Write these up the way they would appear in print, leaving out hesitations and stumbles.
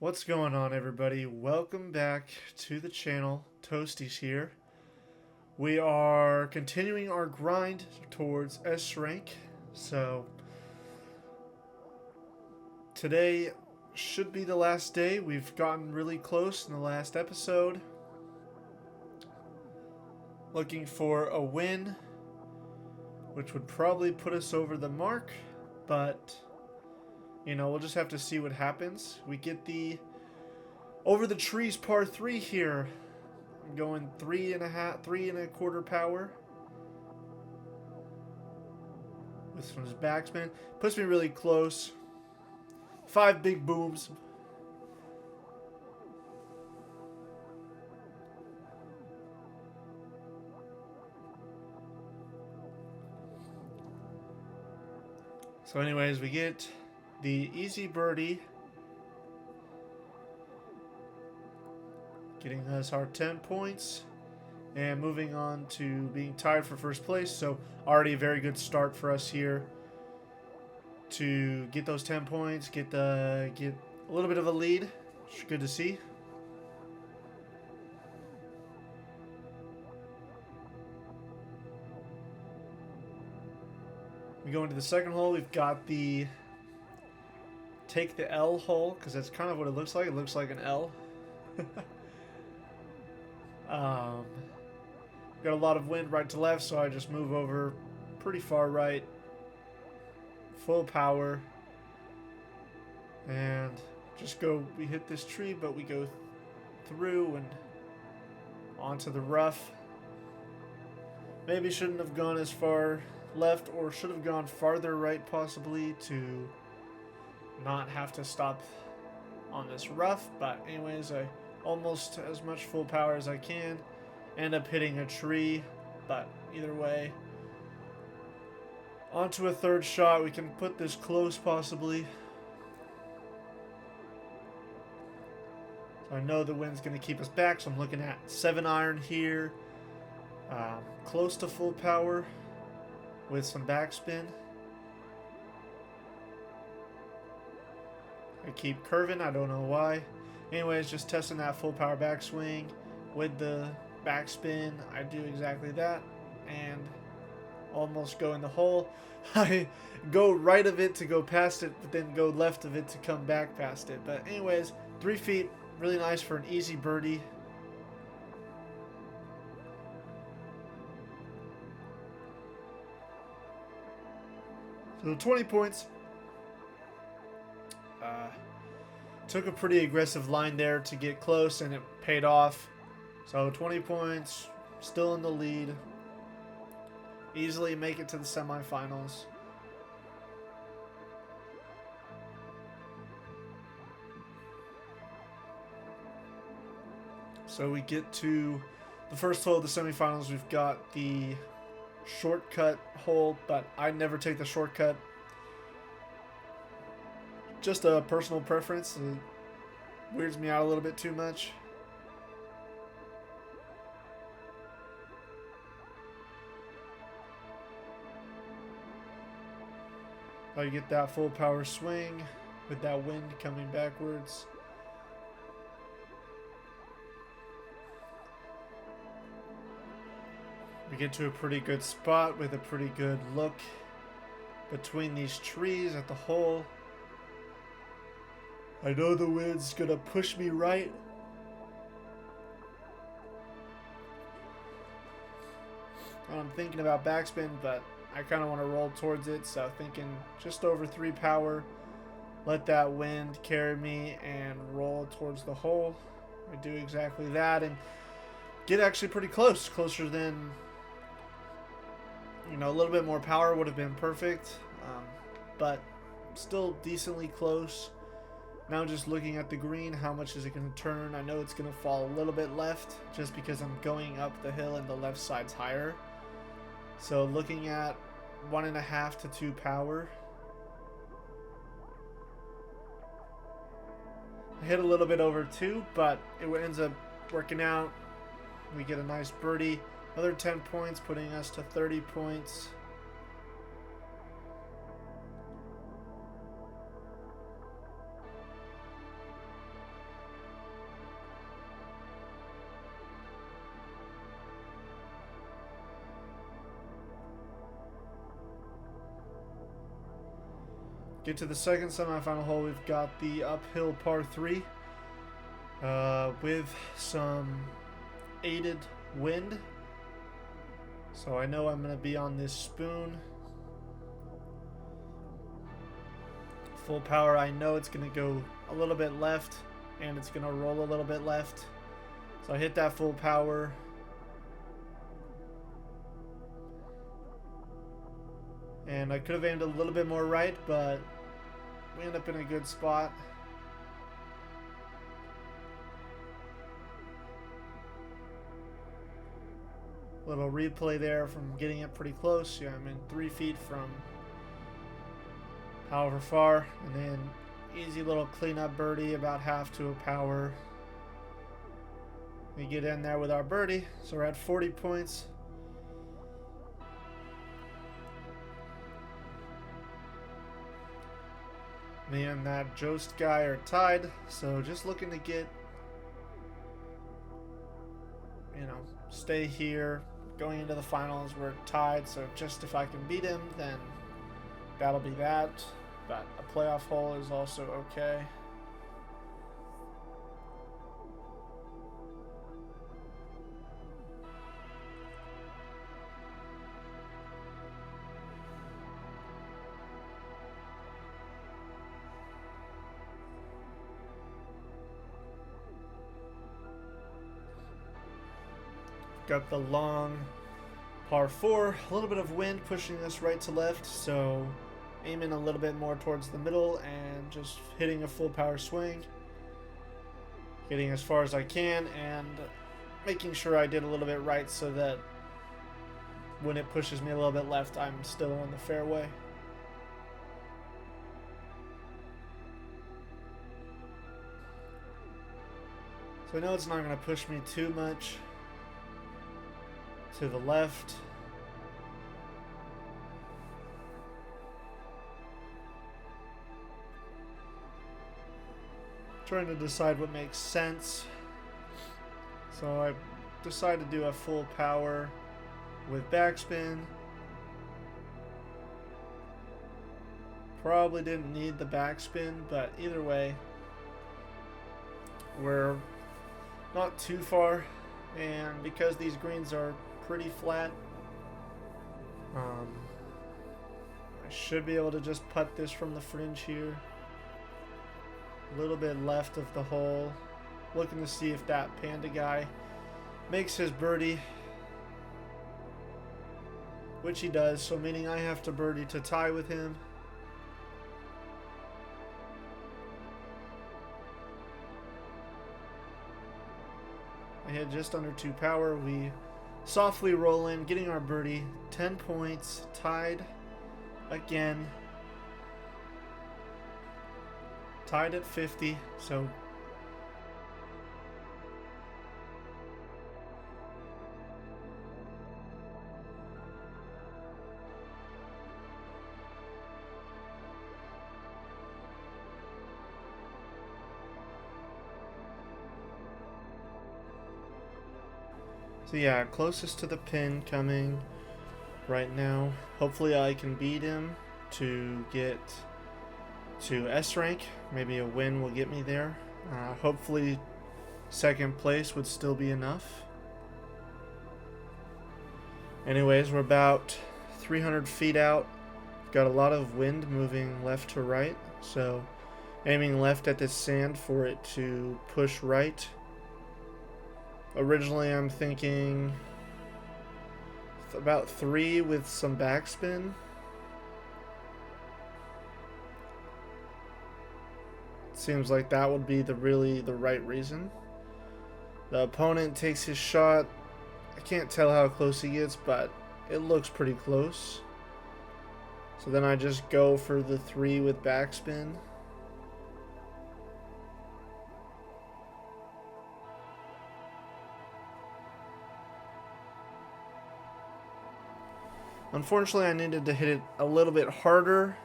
What's going on, everybody? Welcome back to the channel. Toasties here. We are continuing our grind towards S rank. So today should be the last day. We've gotten really close in the last episode. Looking for a win, which would probably put us over the mark, but we'll just have to see what happens. We get the Over the Trees par 3 here. I'm going 3.25 power. This one's backspin. Puts me really close. 5 big booms. So anyways, we get the easy birdie, getting us our 10 points and moving on to being tied for first place. So already a very good start for us here to get those 10 points, get a little bit of a lead, which is good to see. We go into the second hole. We've got the take the L hole, because that's kind of what it looks like. It looks like an L. Got a lot of wind right to left, so I just move over pretty far right, full power, and just go. We hit this tree, but we go through and onto the rough. Maybe shouldn't have gone as far left, or should have gone farther right possibly to not have to stop on this rough. But anyways, I almost as much full power as I can. End up hitting a tree, but either way, onto a third shot. We can put this close possibly. So I know the wind's going to keep us back, so I'm looking at 7-iron here, close to full power with some backspin. I keep curving, I don't know why. Anyways, just testing that full power backswing with the backspin. I do exactly that and almost go in the hole. I go right of it to go past it, but then go left of it to come back past it. But anyways, 3 feet, really nice for an easy birdie. So 20 points. Took a pretty aggressive line there to get close, and it paid off. So 20 points, still in the lead. Easily make it to the semifinals. So we get to the first hole of the semifinals. We've got the shortcut hole, but I never take the shortcut. Just a personal preference. It weirds me out a little bit too much. I get that full power swing with that wind coming backwards. We get to a pretty good spot with a pretty good look between these trees at the hole. I know the wind's gonna push me right. I'm thinking about backspin, but I kind of want to roll towards it, so thinking just over 3 power. Let that wind carry me and roll towards the hole. I do exactly that and get actually pretty close, closer than, a little bit more power would have been perfect, but still decently close. Now just looking at the green, how much is it going to turn? I know it's going to fall a little bit left just because I'm going up the hill and the left side's higher. So looking at 1.5 to 2 power. I hit a little bit over 2, but it ends up working out. We get a nice birdie. Another 10 points, putting us to 30 points. Get to the second semifinal hole. We've got the uphill par 3 with some aided wind. So I know I'm going to be on this spoon. Full power, I know it's going to go a little bit left and it's going to roll a little bit left. So I hit that full power. And I could have aimed a little bit more right, but we end up in a good spot. Little replay there from getting it pretty close. Yeah, I'm in 3 feet from however far. And then easy little cleanup birdie, about half to a power. We get in there with our birdie. So we're at 40 points. Me and that Jost guy are tied, so just looking to get, stay here. Going into the finals, we're tied, so just if I can beat him, then that'll be that. But a playoff hole is also okay. Got the long par 4, a little bit of wind pushing us right to left, so aiming a little bit more towards the middle and just hitting a full power swing. Getting as far as I can and making sure I did a little bit right so that when it pushes me a little bit left, I'm still on the fairway. So I know it's not going to push me too much to the left. Trying to decide what makes sense. So I decided to do a full power with backspin. Probably didn't need the backspin, but either way, we're not too far, and because these greens are pretty flat, I should be able to just putt this from the fringe here. A little bit left of the hole. Looking to see if that Panda guy makes his birdie, which he does, so meaning I have to birdie to tie with him. I hit just under 2 power. We softly roll in, getting our birdie. 10 points, tied again. Tied at 50, so yeah, closest to the pin coming right now. Hopefully I can beat him to get to S rank. Maybe a win will get me there. Hopefully second place would still be enough. Anyways, we're about 300 feet out. Got a lot of wind moving left to right, so aiming left at this sand for it to push right. Originally I'm thinking about 3 with some backspin. Seems like that would be the right reason. The opponent takes his shot. I can't tell how close he gets, but it looks pretty close. So then I just go for the 3 with backspin. Unfortunately, I needed to hit it a little bit harder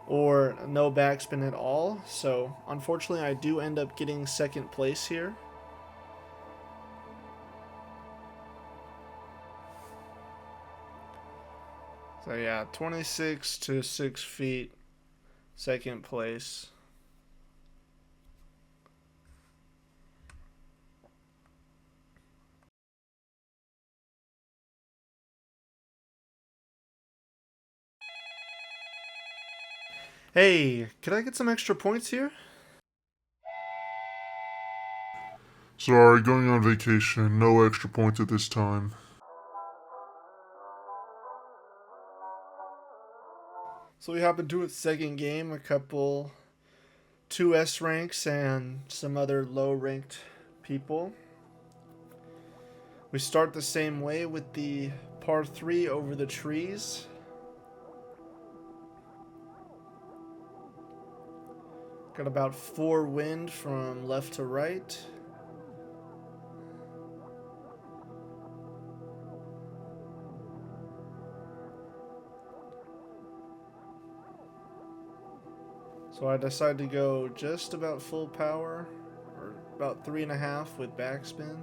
or no backspin at all. So unfortunately, I do end up getting second place here. So yeah, 26 to 6 feet. second place. Hey, could I get some extra points here? Sorry, going on vacation. No extra points at this time. So we hop into a second game, a couple 2S ranks and some other low ranked people. We start the same way with the par 3 over the trees. Got about 4 wind from left to right. So I decided to go just about full power, or about 3.5 with backspin.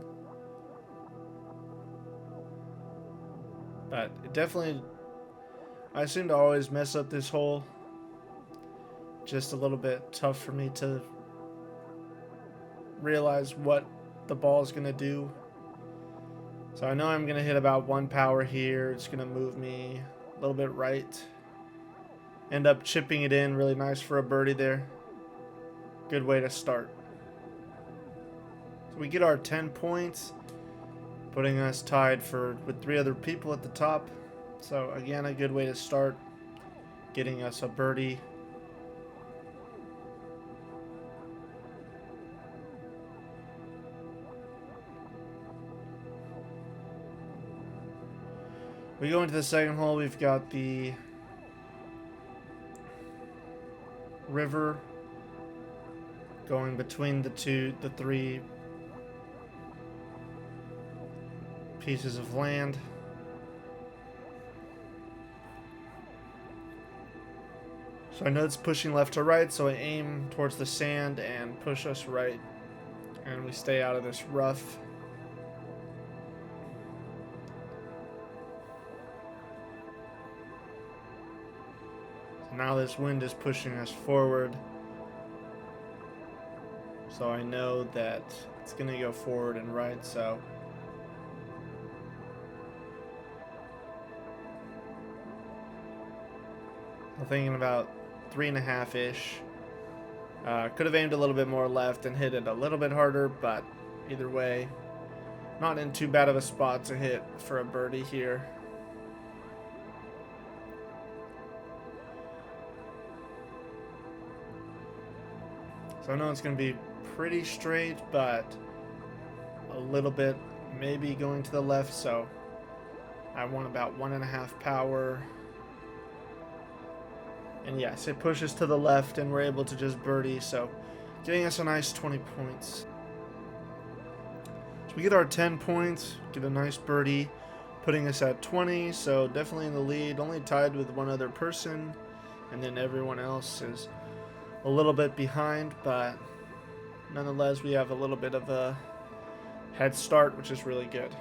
But it definitely, I seem to always mess up this hole. Just a little bit tough for me to realize what the ball is going to do. So I know I'm going to hit about 1 power here. It's going to move me a little bit right. End up chipping it in. Really nice for a birdie there. Good way to start. So we get our 10 points, putting us tied with 3 other people at the top. So again, a good way to start, getting us a birdie. We go into the second hole. We've got the river going between the 3 pieces of land. So I know it's pushing left to right, so I aim towards the sand and push us right, and we stay out of this rough. So now this wind is pushing us forward, so I know that it's going to go forward and right, so I'm thinking about 3.5-ish. Could have aimed a little bit more left and hit it a little bit harder, but either way, not in too bad of a spot to hit for a birdie here. So I know it's going to be pretty straight, but a little bit maybe going to the left, so I want about 1.5 power. And yes, it pushes to the left and we're able to just birdie, so getting us a nice 20 points. So we get our 10 points, get a nice birdie, putting us at 20, so definitely in the lead, only tied with 1 other person, and then everyone else is a little bit behind, but nonetheless we have a little bit of a head start, which is really good.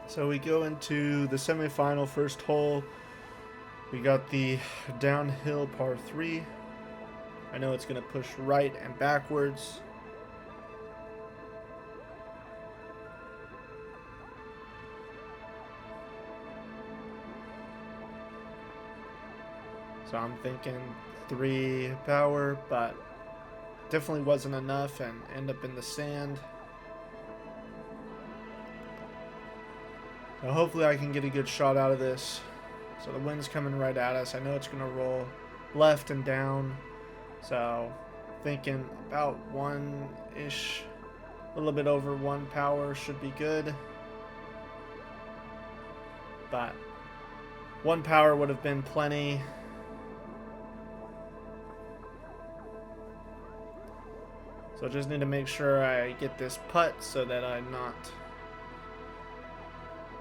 So we go into the semifinal first hole. We got the downhill par 3. I know it's going to push right and backwards. So I'm thinking 3 power, but definitely wasn't enough and end up in the sand. So hopefully I can get a good shot out of this. So the wind's coming right at us. I know it's going to roll left and down. So thinking about 1-ish, a little bit over 1 power should be good. But 1 power would have been plenty. So I just need to make sure I get this putt so that I'm not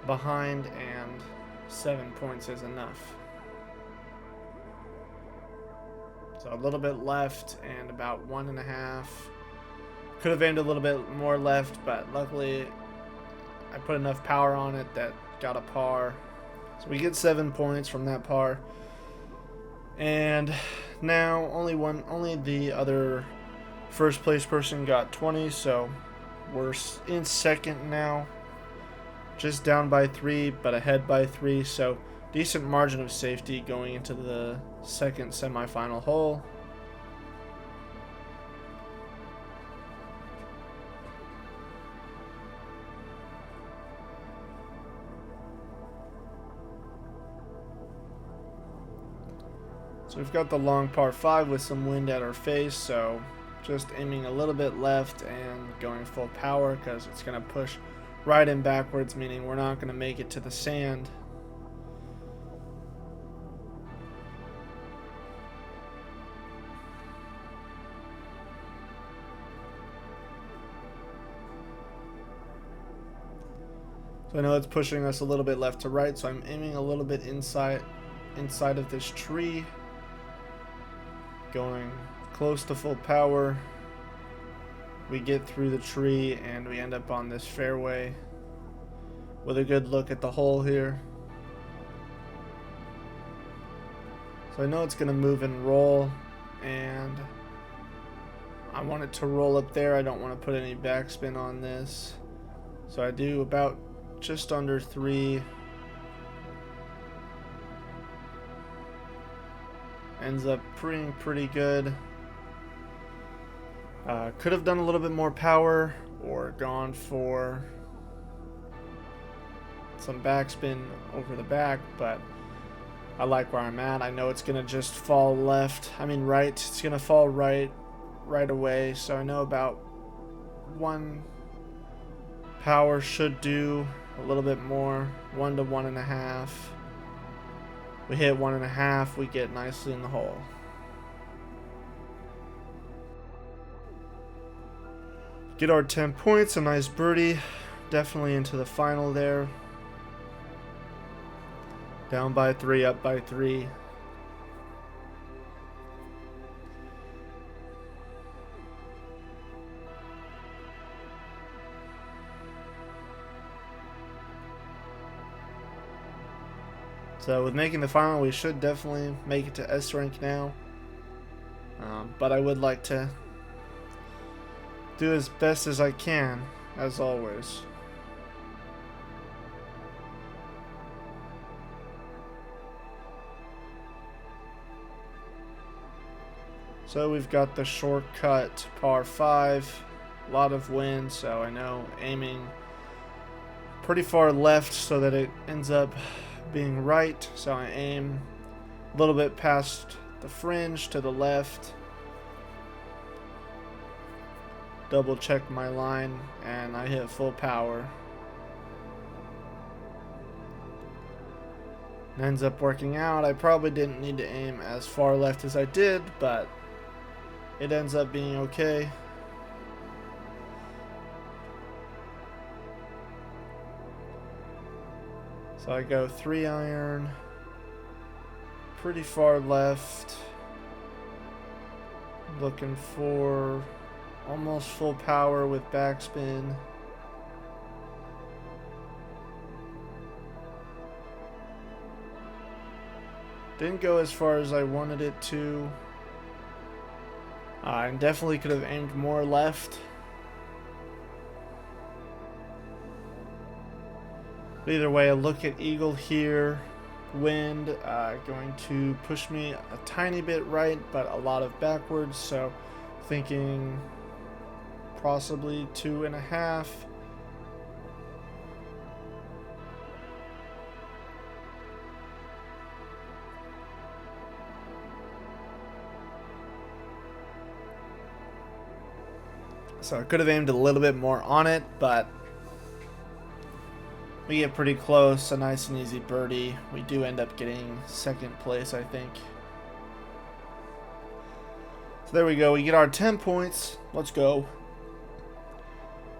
behind, and 7 points is enough. So a little bit left and about 1.5. Could have aimed a little bit more left, but luckily I put enough power on it that got a par. So we get 7 points from that par. And now only the other first place person got 20, so we're in second now. Just down by 3, but ahead by 3, so decent margin of safety going into the second semifinal hole. So we've got the long par 5 with some wind at our face, so just aiming a little bit left and going full power because it's going to push right and backwards, meaning we're not going to make it to the sand. So I know it's pushing us a little bit left to right, so I'm aiming a little bit inside of this tree, going close to full power. We get through the tree and we end up on this fairway with a good look at the hole here. So I know it's going to move and roll, and I want it to roll up there. I don't want to put any backspin on this, so I do about just under 3. Ends up pretty good. Could have done a little bit more power or gone for some backspin over the back, but I like where I'm at. I know it's gonna just fall right. It's gonna fall right away, so I know about 1 power should do a little bit more, 1 to 1.5. We hit 1.5, we get nicely in the hole. Get our 10 points, a nice birdie, definitely into the final there. Down by 3, up by 3. So with making the final, we should definitely make it to S rank now. But I would like to do as best as I can, as always. So we've got the shortcut par 5, a lot of wind, so I know aiming pretty far left so that it ends up being right. So I aim a little bit past the fringe to the left, double check my line, and I hit full power. It ends up working out. I probably didn't need to aim as far left as I did, but it ends up being okay. So I go 3-iron, pretty far left, looking for almost full power with backspin. Didn't go as far as I wanted it to. I definitely could have aimed more left. But either way, a look at eagle here. Wind going to push me a tiny bit right, but a lot of backwards. So thinking possibly 2.5. So I could have aimed a little bit more on it, but we get pretty close. A nice and easy birdie. We do end up getting second place, I think. So there we go. We get our 10 points. Let's go.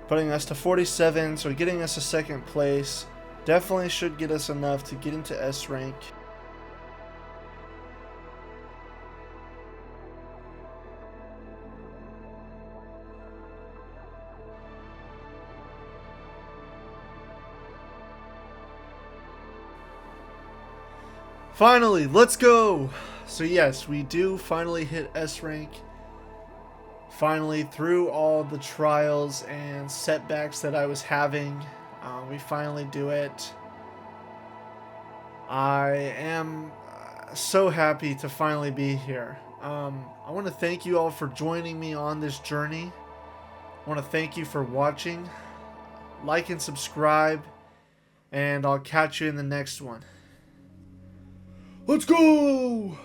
Putting us to 47, so getting us a second place. Definitely should get us enough to get into S rank. Finally, let's go! So yes, we do finally hit S rank. Finally, through all the trials and setbacks that I was having, we finally do it. I am so happy to finally be here. I want to thank you all for joining me on this journey. I want to thank you for watching. Like and subscribe, and I'll catch you in the next one. Let's go!